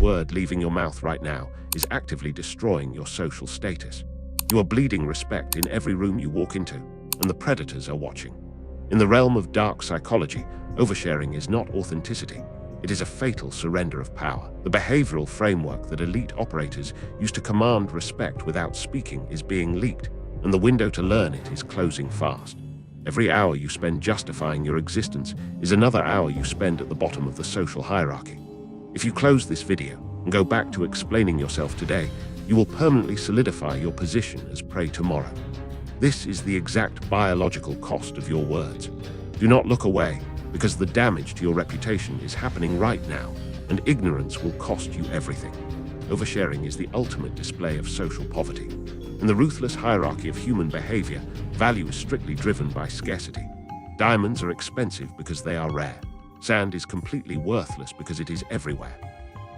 word leaving your mouth right now is actively destroying your social status. You are bleeding respect in every room you walk into, and the predators are watching. In the realm of dark psychology, oversharing is not authenticity. It is a fatal surrender of power. The behavioral framework that elite operators use to command respect without speaking is being leaked, and the window to learn it is closing fast. Every hour you spend justifying your existence is another hour you spend at the bottom of the social hierarchy. If you close this video and go back to explaining yourself today, you will permanently solidify your position as prey tomorrow. This is the exact biological cost of your words. Do not look away, because the damage to your reputation is happening right now, and ignorance will cost you everything. Oversharing is the ultimate display of social poverty. In the ruthless hierarchy of human behavior, value is strictly driven by scarcity. Diamonds are expensive because they are rare. Sand is completely worthless because it is everywhere.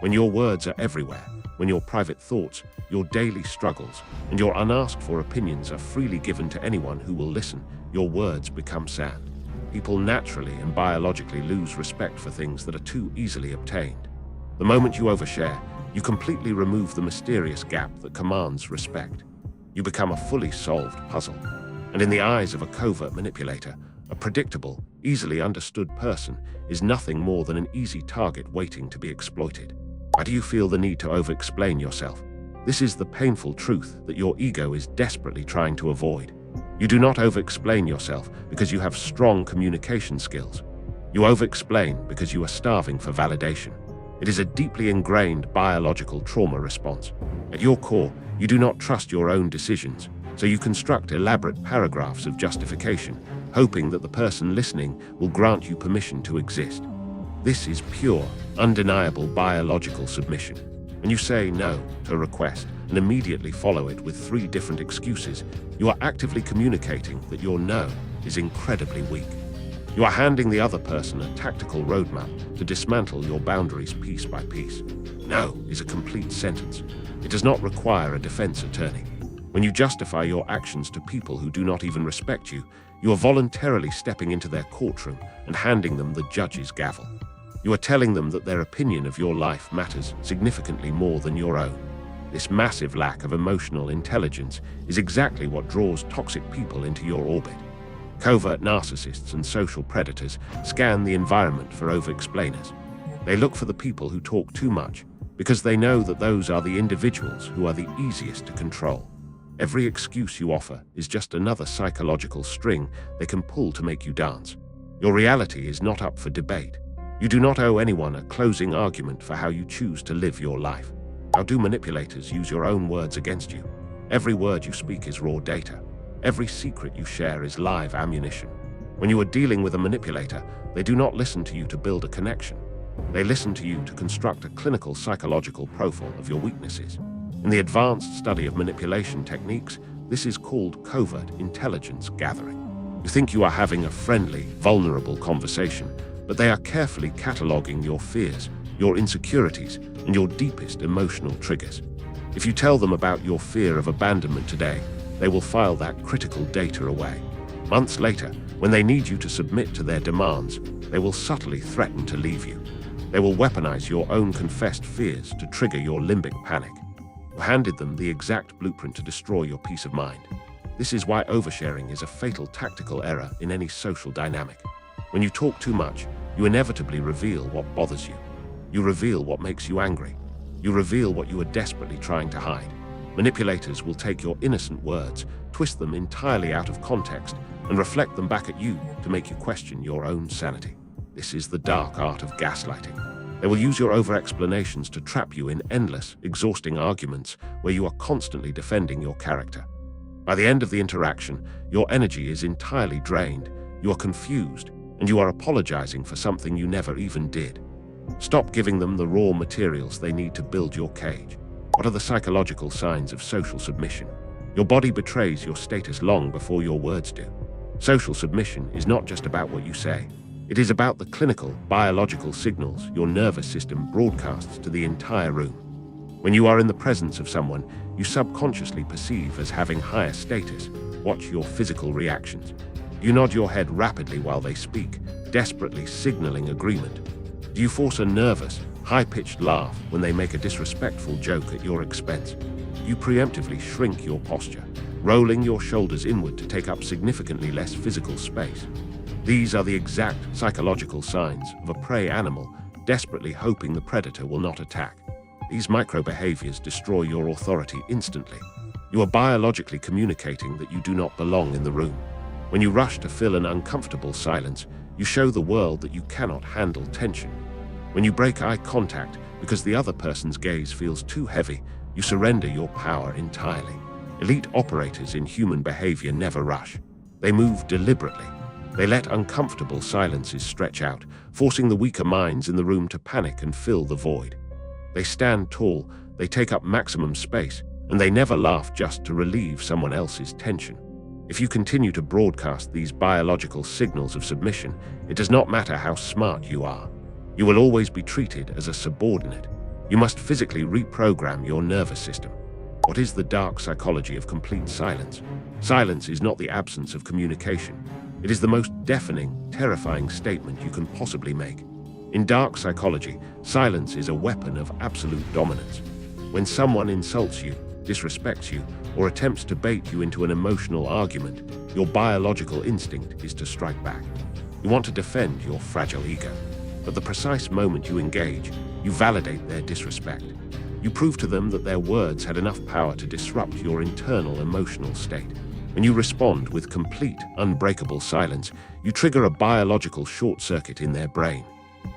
When your words are everywhere, when your private thoughts, your daily struggles, and your unasked for opinions are freely given to anyone who will listen, your words become sand. People naturally and biologically lose respect for things that are too easily obtained. The moment you overshare, you completely remove the mysterious gap that commands respect. You become a fully solved puzzle. And in the eyes of a covert manipulator, a predictable, easily understood person is nothing more than an easy target waiting to be exploited. Why do you feel the need to over-explain yourself? This is the painful truth that your ego is desperately trying to avoid. You do not over-explain yourself because you have strong communication skills. You over-explain because you are starving for validation. It is a deeply ingrained biological trauma response. At your core, you do not trust your own decisions, so you construct elaborate paragraphs of justification, hoping that the person listening will grant you permission to exist. This is pure, undeniable biological submission. When you say no to a request and immediately follow it with 3 different excuses, you are actively communicating that your no is incredibly weak. You are handing the other person a tactical roadmap to dismantle your boundaries piece by piece. No is a complete sentence. It does not require a defense attorney. When you justify your actions to people who do not even respect you, you are voluntarily stepping into their courtroom and handing them the judge's gavel. You are telling them that their opinion of your life matters significantly more than your own. This massive lack of emotional intelligence is exactly what draws toxic people into your orbit. Covert narcissists and social predators scan the environment for over-explainers. They look for the people who talk too much, because they know that those are the individuals who are the easiest to control. Every excuse you offer is just another psychological string they can pull to make you dance. Your reality is not up for debate. You do not owe anyone a closing argument for how you choose to live your life. How do manipulators use your own words against you? Every word you speak is raw data. Every secret you share is live ammunition. When you are dealing with a manipulator, they do not listen to you to build a connection. They listen to you to construct a clinical psychological profile of your weaknesses. In the advanced study of manipulation techniques, this is called covert intelligence gathering. You think you are having a friendly, vulnerable conversation, but they are carefully cataloging your fears, your insecurities, and your deepest emotional triggers. If you tell them about your fear of abandonment today, they will file that critical data away. Months later, when they need you to submit to their demands, they will subtly threaten to leave you. They will weaponize your own confessed fears to trigger your limbic panic. You handed them the exact blueprint to destroy your peace of mind. This is why oversharing is a fatal tactical error in any social dynamic. When you talk too much, you inevitably reveal what bothers you. You reveal what makes you angry. You reveal what you are desperately trying to hide. Manipulators will take your innocent words, twist them entirely out of context, and reflect them back at you to make you question your own sanity. This is the dark art of gaslighting. They will use your over-explanations to trap you in endless, exhausting arguments where you are constantly defending your character. By the end of the interaction, your energy is entirely drained, you are confused, and you are apologizing for something you never even did. Stop giving them the raw materials they need to build your cage. What are the psychological signs of social submission? Your body betrays your status long before your words do. Social submission is not just about what you say. It is about the clinical, biological signals your nervous system broadcasts to the entire room. When you are in the presence of someone you subconsciously perceive as having higher status, watch your physical reactions. You nod your head rapidly while they speak, desperately signaling agreement. Do you force a nervous, high-pitched laugh when they make a disrespectful joke at your expense. You preemptively shrink your posture, rolling your shoulders inward to take up significantly less physical space. These are the exact psychological signs of a prey animal desperately hoping the predator will not attack. These micro-behaviors destroy your authority instantly. You are biologically communicating that you do not belong in the room. When you rush to fill an uncomfortable silence, you show the world that you cannot handle tension. When you break eye contact because the other person's gaze feels too heavy, you surrender your power entirely. Elite operators in human behavior never rush. They move deliberately. They let uncomfortable silences stretch out, forcing the weaker minds in the room to panic and fill the void. They stand tall, they take up maximum space, and they never laugh just to relieve someone else's tension. If you continue to broadcast these biological signals of submission, it does not matter how smart you are. You will always be treated as a subordinate. You must physically reprogram your nervous system. What is the dark psychology of complete silence? Silence is not the absence of communication. It is the most deafening, terrifying statement you can possibly make. In dark psychology, silence is a weapon of absolute dominance. When someone insults you, disrespects you, or attempts to bait you into an emotional argument, your biological instinct is to strike back. You want to defend your fragile ego. But the precise moment you engage, you validate their disrespect. You prove to them that their words had enough power to disrupt your internal emotional state. When you respond with complete, unbreakable silence, you trigger a biological short-circuit in their brain.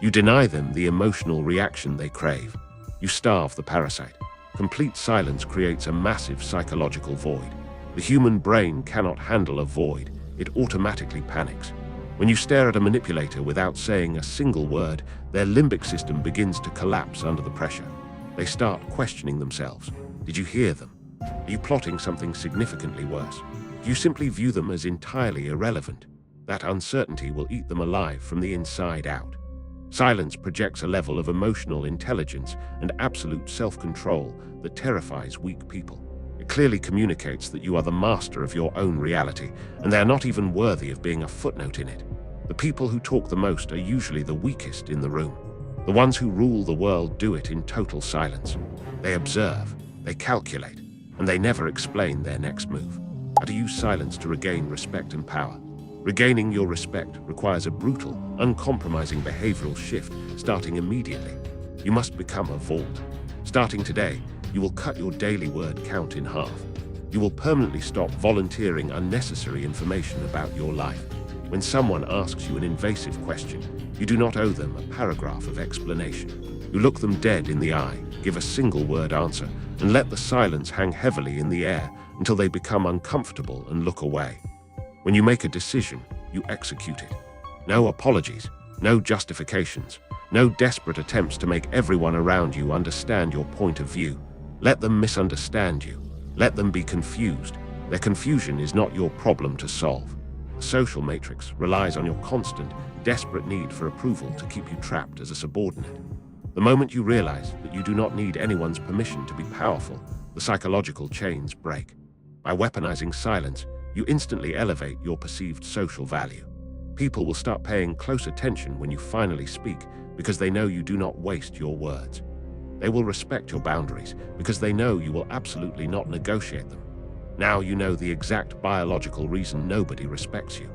You deny them the emotional reaction they crave. You starve the parasite. Complete silence creates a massive psychological void. The human brain cannot handle a void. It automatically panics. When you stare at a manipulator without saying a single word, their limbic system begins to collapse under the pressure. They start questioning themselves. Did you hear them? Are you plotting something significantly worse? Do you simply view them as entirely irrelevant? That uncertainty will eat them alive from the inside out. Silence projects a level of emotional intelligence and absolute self-control that terrifies weak people. It clearly communicates that you are the master of your own reality, and they are not even worthy of being a footnote in it. The people who talk the most are usually the weakest in the room. The ones who rule the world do it in total silence. They observe, they calculate, and they never explain their next move. How to use silence to regain respect and power. Regaining your respect requires a brutal, uncompromising behavioral shift starting immediately. You must become a vault. Starting today, you will cut your daily word count in half. You will permanently stop volunteering unnecessary information about your life. When someone asks you an invasive question, you do not owe them a paragraph of explanation. You look them dead in the eye, give a single-word answer, and let the silence hang heavily in the air until they become uncomfortable and look away. When you make a decision, you execute it. No apologies, no justifications, no desperate attempts to make everyone around you understand your point of view. Let them misunderstand you. Let them be confused. Their confusion is not your problem to solve. The social matrix relies on your constant, desperate need for approval to keep you trapped as a subordinate. The moment you realize that you do not need anyone's permission to be powerful, the psychological chains break. By weaponizing silence, you instantly elevate your perceived social value. People will start paying close attention when you finally speak because they know you do not waste your words. They will respect your boundaries because they know you will absolutely not negotiate them. Now you know the exact biological reason nobody respects you.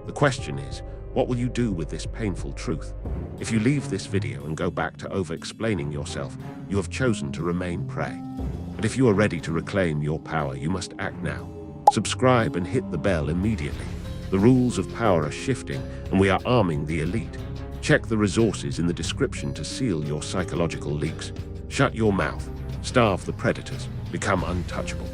The question is, what will you do with this painful truth? If you leave this video and go back to over-explaining yourself, you have chosen to remain prey. But if you are ready to reclaim your power, you must act now. Subscribe and hit the bell immediately. The rules of power are shifting, and we are arming the elite. Check the resources in the description to seal your psychological leaks. Shut your mouth. Starve the predators. Become untouchable.